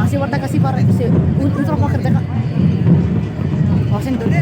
Si warta kasih pare si untuk apa kerja kak? Wasin dulu.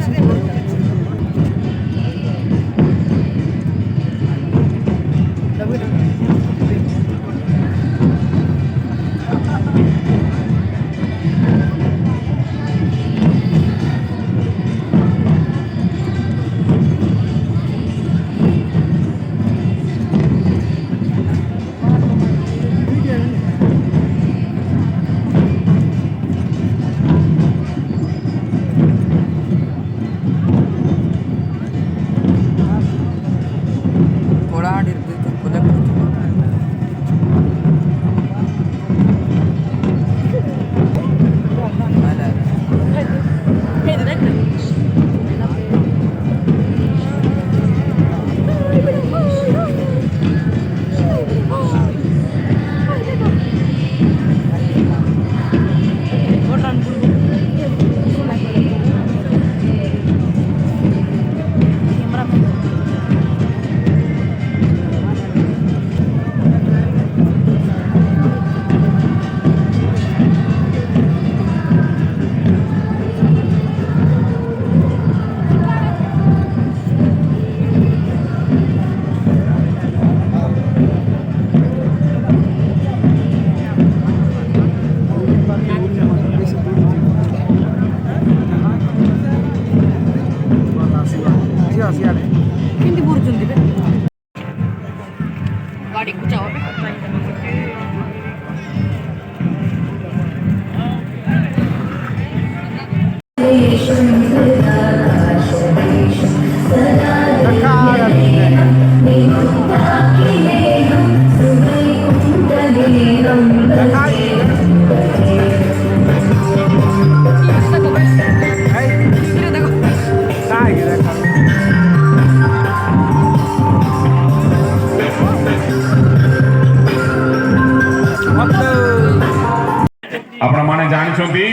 आपण माने जानिछोंती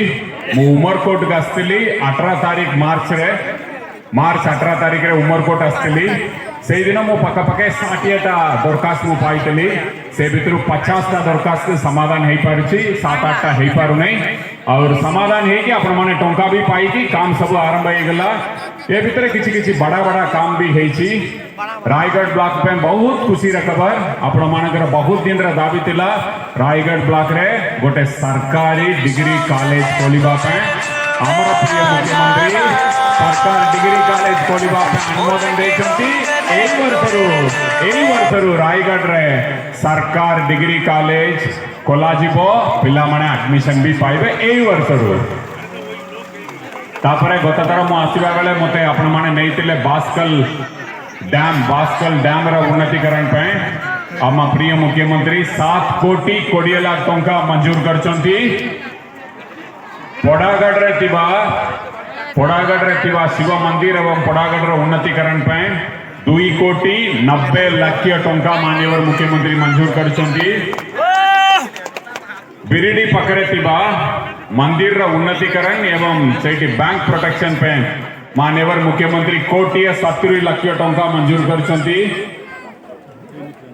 मु उमरकोट गस्तिली 18 तारीख मार्च 18 तारीख रे उमरकोट आस्तिली से दिन मो पक्का 60टा दरखास्त मु पाइतली से भितर 50टा दरखास्त समाधान हेई पारछि 7-8टा हेई पारु नै और समाधान हे कि आपण माने टंका भी पाइछि काम सब आरंभ हे गेला ए भितर किछि किछि बड़ा बड़ा काम भी हेछि रायगढ़ ब्लॉक पे बहुत खुशी रे खबर आपण मानकर बहुत दिन रे दाबी तिला रायगढ़ ब्लॉक रे गोटे सरकारी डिग्री कॉलेज खोलिबा पे हमर प्रिय मुख्यमंत्री सरकार डिग्री कॉलेज खोलिबा पे अनुमोदन देछंती एई वर्षरु रायगढ़ रे सरकार डिग्री कॉलेज खोला जिवो पिला माने एडमिशन भी पाइबे एई वर्षरु तापरे गतथर मु आसीबा बेले मते आपण माने नेइतिले बास्कल डैम रा उन्नतीकरण पे आम प्रिय मुख्यमंत्री 7 कोटी 20 लाख टंका मंजूर करचंती पड़ागढ़ रे शिव मंदिर एवं पड़ागढ़ रा उन्नतीकरण पे 2 कोटी 90 लाख टंका माननीय मुख्यमंत्री मंजूर करचंती बिरिडी पकरे थिबा मंदिर रा उन्नतीकरण एवं सेठी बैंक प्रोटेक्शन पे माननीय मुख्यमंत्री 1,70 लाख टंका मंजूर करचंती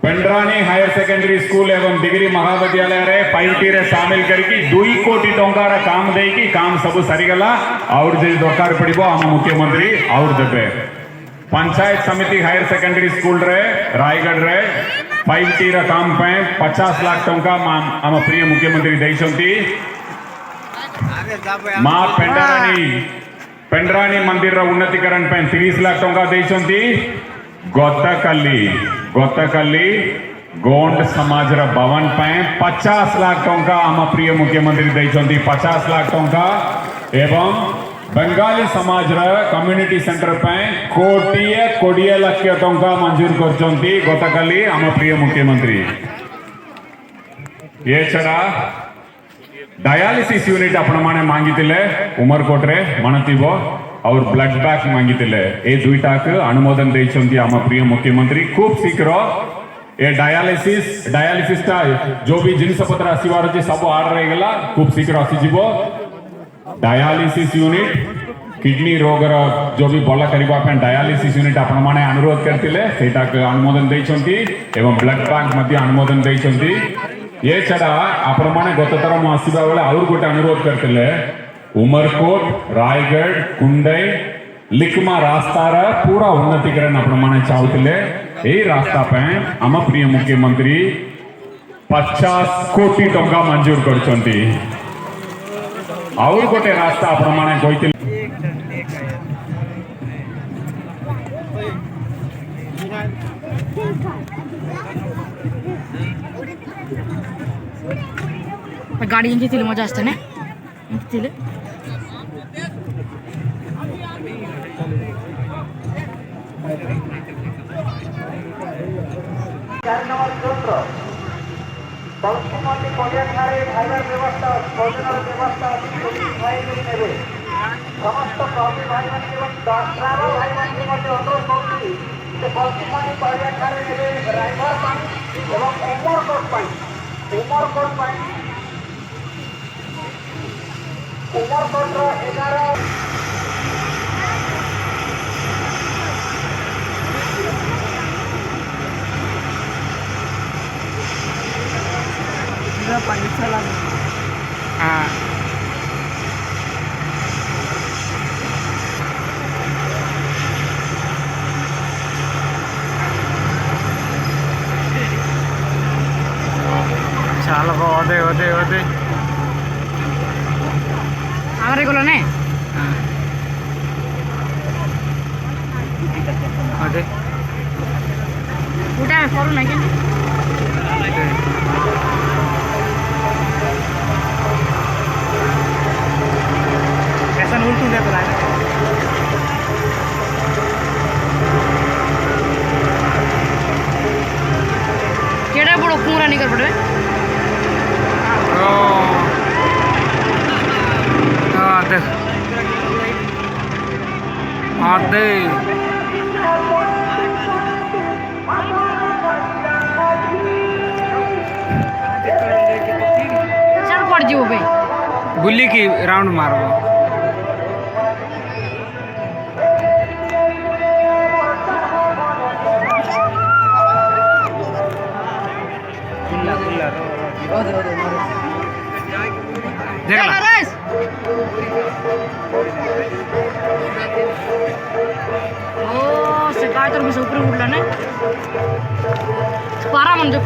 पेंड पेंड्रानी हायर सेकेंडरी स्कूल एवं डिग्री महाविद्यालय रे 5T रे शामिल करके 2 कोटी टंकार काम देकी काम सब सरीगला और जे दरकार पड़िबो हम मुख्यमंत्री और देबे। पंचायत समिति हायर सेकेंडरी स्कूल रे रायगढ़ रे 5T रे काम पे 50 लाख टंका हम प्रिय मुख्यमंत्री देइछंती। मां पेंड्रानी मंदिर रा उन्नतीकरण पे 30 लाख टंका देइछंती। गतकाली गोंड समाज रा भवन पे 50 लाख टंका हम प्रिय मुख्यमंत्री देइछंती 50 लाख टंका एवं बंगाली समाज रा कम्युनिटी सेंटर पे कोड़िए लाख टंका मंजूर करछंती गतकाली हम प्रिय मुख्यमंत्री। ये छड़ा डायालिसिस यूनिट आपण माने मांगितिले उमरकोट रे मनतिबो और ब्लड बैंक मांगितिले ए दुईटा के अनुमोदन देइछंती हम प्रिय मुख्यमंत्री। खूब शीघ्र ए डायालिसिस ता जो भी जिनस पत्र आसीवार जे सब आड रही गला खूब शीघ्र आसी जीवो। डायालिसिस यूनिट किडनी रोग रा जो भी भला करबा पे डायालिसिस यूनिट आपण माने अनुरोध करतिले सेटा के अनुमोदन देइछंती एवं ब्लड बैंक मध्ये अनुमोदन देइछंती। ये छड़ा आपण माने गत थर मु आसीबा बेले और गोटे अनुरोध करतिले उमरकोट रायगढ़ कुंडई लिखमा रास्ता रा पूरा उन्नतीकरण आपण माने चाहतिले ए रास्ता पे हम प्रिय मुख्यमंत्री 50 कोटी टंका मंजूर करछंती। और गोटे रास्ता आपण माने कहितिले गाड़ी इंजिन मजा आसते समस्त कवि भाई ड्राइवर भाई अनुरोध करुँगी बल्कि पड़िया ड्राइवर उमरकोट 11 చాలా బాగుంది వదే వదే हमारे को ने అదే उठा करू ना क्या ऐसा उल्टू ले तो केड़ा बड़ो पूरा निकल पड़े आते चल पड़ जीवो भाई गुल्ली की राउंड मारो देख ला ओ से काय तर भी ऊपर उठला ना पारा मन जो